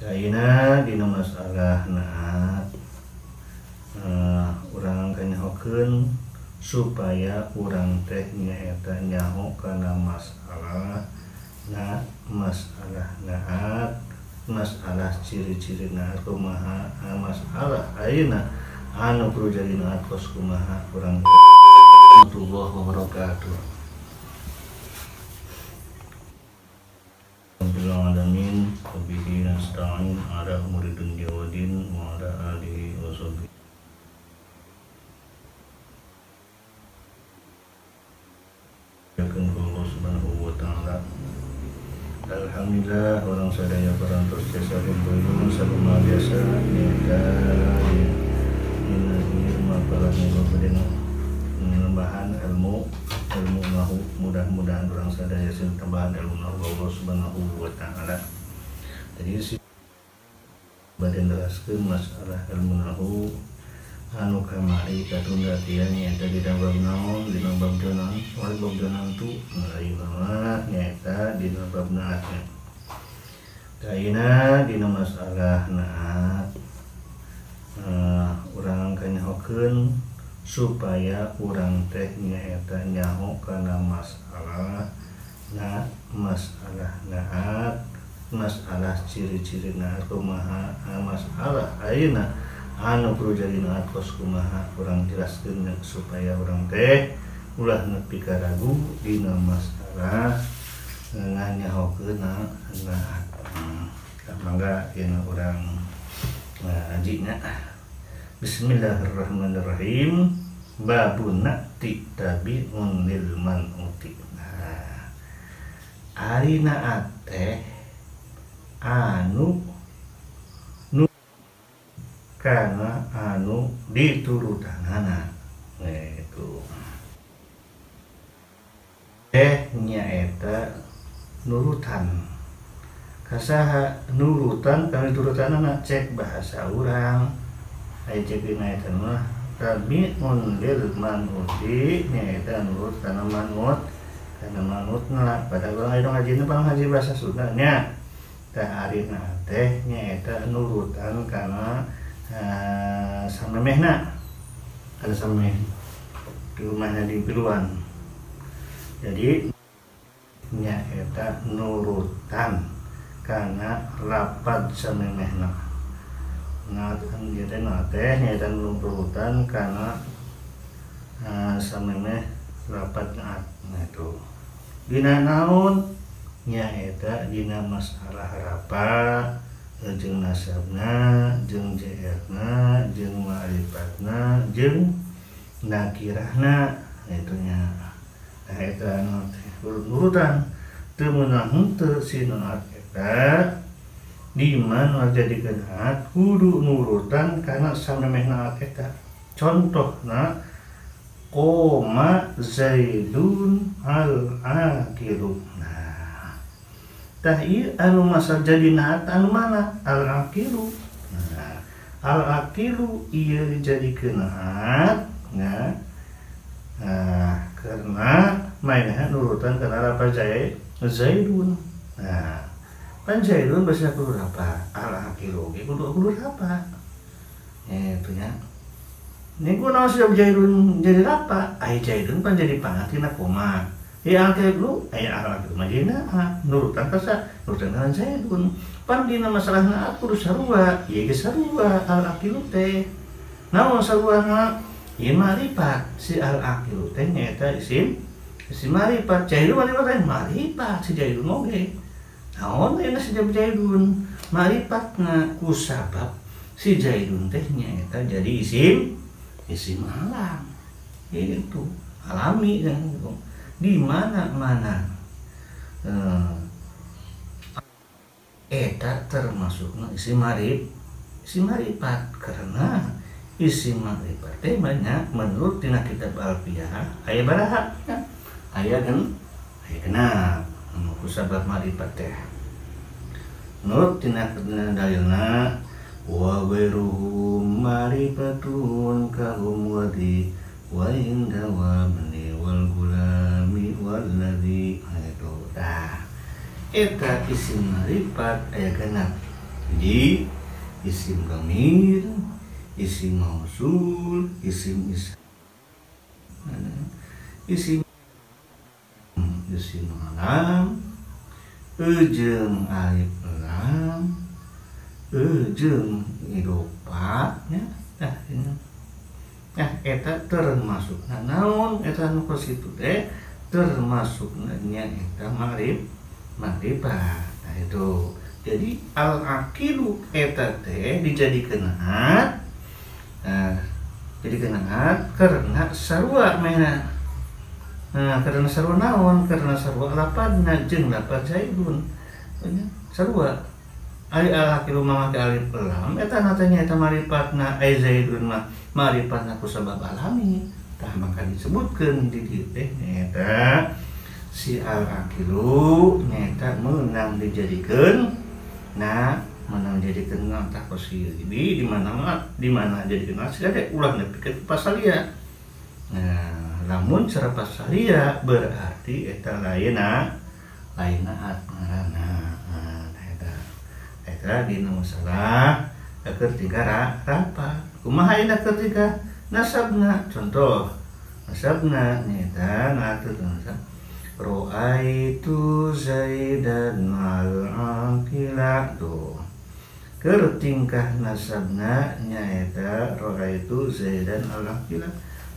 Ayeuna dina masalah naat urang kanyahokeun supaya urang teh nyaeta nyaho kana masalah naat masalah ciri-ciri naat kumaha masalah ayeuna anu perlu jadi naat kos kumaha urang warahmatullahi wabarakatuh. Alamin wabihi nasta'in ala umuri dunya wa din wa ala alihi wa sahbihi. Allah subhanahu wa ta'ala. Alhamdulillah orang sadaya parantos jasa kumpulun sabama biasa nyata minahir mapalah nilai penambahan ilmu nahu, mudah-mudahan orang sadaya sing tambahan ilmu nahu Allah subhanahu wa ta'ala. Jadi si badan jelaskeun masalah ilmu nahu anu kamari katunda tian nyaeta dina bab naon dina bab jonan wal bab jonan tu mulai mah nyaeta dina bab naatnya. Ayeuna dina masalah naat urang kanyahokeun supaya urang teh nyaeta nyaho kana masalah naat masalah ciri-ciri naat kumaha masalah ayeuna anu perlu jadi naat kos kumaha urang jelaskeun supaya urang teh ulah nepi ka ragu dina masalah nganyahokeun naat. Mangga yen urang ngajina. Bismillahirrahmanirrahim. Babun na'ti tabi'un lil man'uti. Ari naat teh anu kana anu diturutanana itu nyaeta nurutan kasaha nurutan kana turutanana cek bahasa urang aya cek dina eta mah tabi'un lil man'uti nyaeta nurut kana manutna padahal aya ngajina pang ngaji bahasa Sunda nya tah arina teh nyaeta nurutan kana samemehna ada samemeh di rumahnya di piluan. Jadi nyaeta nurutan kana rapad samemehna. Ngakan jadi teh nyaeta nurutan kana samemeh rapad naat. Nah itu dina naon nyaeta dina masalah rapad jeung nasabna jeung jaerna jeung ma'rifatna jeung nakirahna itunya. Nah eta anu urutan teu meunang henteu si naat eta di mana jadikeun naat kudu nurutan kana samemehna naat eta. Contohna qoma zaidun al-aqilu. Tah ieu anu masa jadi naat anu mana al-aqilu. Al-aqilu ieu dijadikeun naat karena mainnya nurutan kana lafaz zaidun. Pan zaidun basa kudu apa? Al-aqilu ge kudu apa? Itu nya. Ning kunaon sih zaidun jadi apa? Ai zaidun pan jadi pangatina koma. Ya al-aqilu aya al-aqilu mah dina nurutan kasa nurutan kana zaidun. Pan dina masalah naat kudu sarua, ieu ge sarua al-aqilu teh. Naon saruana? Ieu ma'rifat. Si al-aqilu teh nyaeta isim ma'rifat. Zaidun ma'rifat si zaidun oge. Naon ayeuna si zaidun? Ma'rifatna ku sabab si zaidun teh nyaeta jadi isim alam. Itu alami kan gitu. Di mana-mana eta termasukna isim ma'rifat karena isim ma'rifat teh banyak menurut tina kitab Alfiyah aya baraha aya genap ku sabab ma'rifat teh menurut tina dalilna wa ghairuhum ma'rifatun kahum wadi wa inda wa bani wal gulami walladzi itu eta isim ma'rifat aya genap Jadi isim dhamir, isim mausul, isim alam, jeung alif lam, jeung idopa nya. Eta termasuk naon eta nu kitu teh termasuk nya eta makrifat. Nah itu. Jadi al-aqilu eta teh dijadikeun hat. Dijadikeun hat karena sarua mena. Karena sarua naon? Karena sarua lapadna jeung lapad zaidun. Sarua. Ari al-aqilu mamake alif lam eta natanya eta maripatna ai zaidun mah maripatna ku sabab alami. Tah maka disebutkeun di dieu teh eta si al-aqilu nyata menang dijadikeun menang jadikeun takosi di mana jadikeun asli ada ulah nepikeun pasalia. Lamun cara pasalia berarti eta lainna atmarana. Eta dina masalah ketiga rapat. Kumaha ina ketiga nasabna? Contoh nasabna nyata ngaturkeun Ro'aitu Zaidan al-aqila tuh. Keur tingkah nasabna nyaeta Ro'aitu Zaidan al-aqila.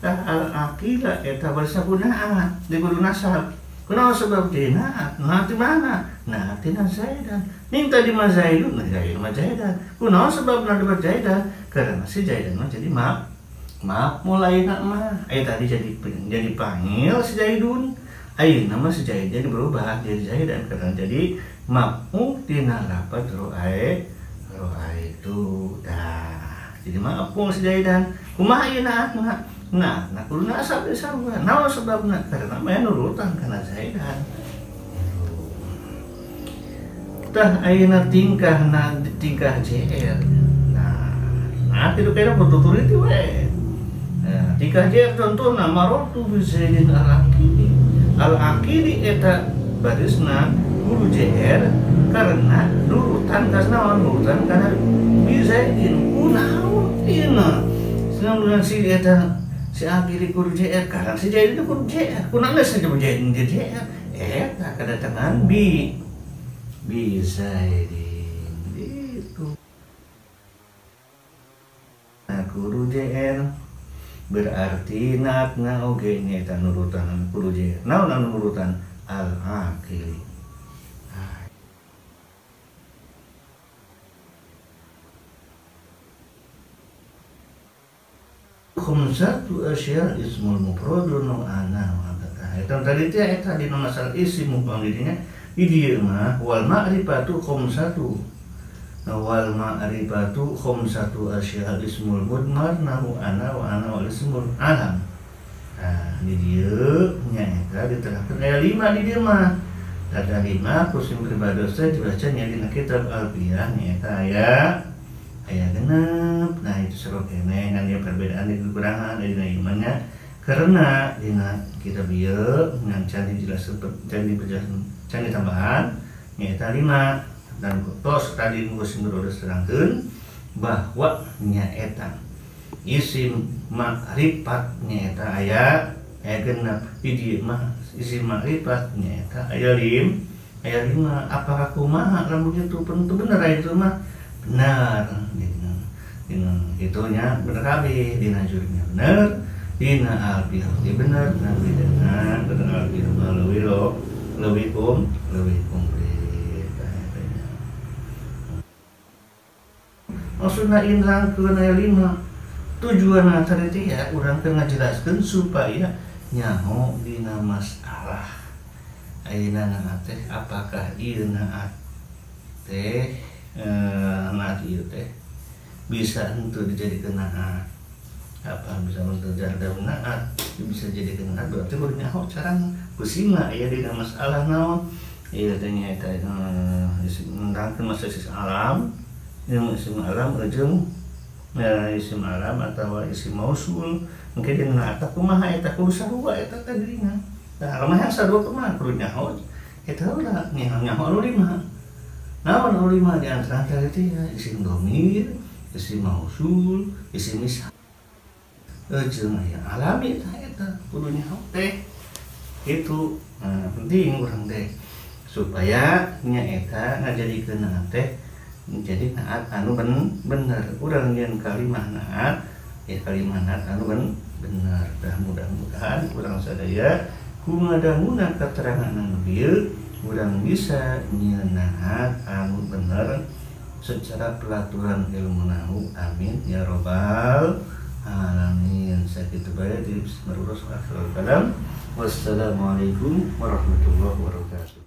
Tah al-aqila eta bahasa gunaan di kudu nasab. Kunaon sebab dina? Nah di mana? Nah tina Zaidan. Minta di ma Zaidun, nah Zaidun ma Zaidan. Kunaon sebabna di Zaidan? Karena si Zaidan mah jadi maaf mulai mah. Tadi jadi panggil si Zaidun. Ayeuna nama si Zaidan jadi berubah jadi Zaidan karena jadi maf'ul dina lafaz ro'ai itu dah. Jadi maf'ul si Zaidan. Kumaha ayeuna atna? Nah kudu nasab sarua. Naon sebabna? Karena mah nurutan kana Zaidan. Tah ayeuna tingkah JR. Nah kitu kena tuturin ti we. Tingkah JR contohna marotu bi Zaidin al-aqili eta barisna kudu JR karena nurutan kana bizaidin kunaon dina senang si eta si aqili kudu JR karena si Zaidin kudu JR kunaon saja Zaidin JR eta kedatangan bizaidin itu kudu JR berarti natna oge nyata nurutan kudu je. Naon anu nurutan al-aqili. Khamsatu asya ismul mufradun ana wa kata. Eta tadi teh eta di masalah isim mufrad dinya di dieu mah wal ma'rifatu khamsatu. Wal ma'rifatu khamsatu asya ismul mudmar nahu ana wa ana wal ismul alam. Di dieu nyaeta diterangkeun aya 5 di dieu mah. Ada 5 kusim pribadosa dibaca nya dina kitab Alfiyah nyaeta aya genep. Nah itu sarua keneh ngan dia perbedaan di kekurangan dina imannya karena dina kitab ieu ngan can dijelaskeun can ditambahan nyaeta 5. Dan tos tadi musim berodos terangkeun bahwa nyaeta isim makrifat nyaeta aya genep di dieu mah isim makrifat nyaeta aya 5. Apakah kumaha lamun kitu bener itu mah benar dina itunya bener kabeh dina jurnya bener dina alfiyah bener dan dina alfiyah leuwih komplit. Maksudna inrangkeun aya 5 tujuanna tadi ya urang keur ngajelaskeun supaya nyaho dina masalah ayeuna teh apakah ieu naat teh naat ieu teh bisa henteu dijadikeun naat apa bisa henteu dijadikeun naat bisa dijadikeun naat berarti kudu nyaho carana kusima aya dina masalah naon ieu teh nyaeta nerangkeun masalah isim alam yang isim alam jeung isim alam atau isim mausul mungkin dina eta kumaha eta kudu sarua eta teh dina. Tah lemah sarua kumaha kudu nyaho eta ulah nyaho anu 5. Namun ulama di antara itu ya isim domir, isim mausul, isim misal. Jeung aya alami eta kudunya teh. Itu penting urang teh supaya nya eta ngajadikeun teh menjadi naat anu bener. Urang nyeun kalimah naat ya kalimah naat anu bener. Mudah-mudahan urang sadaya ku ngadanguna keterangan anu dieu urang bisa nyieun naat anu bener secara pelaturan ilmu nahu. Amin ya robbal alamin. Sakitu bae di bismillahirrahmanirrahim. Wassalamualaikum warahmatullahi wabarakatuh.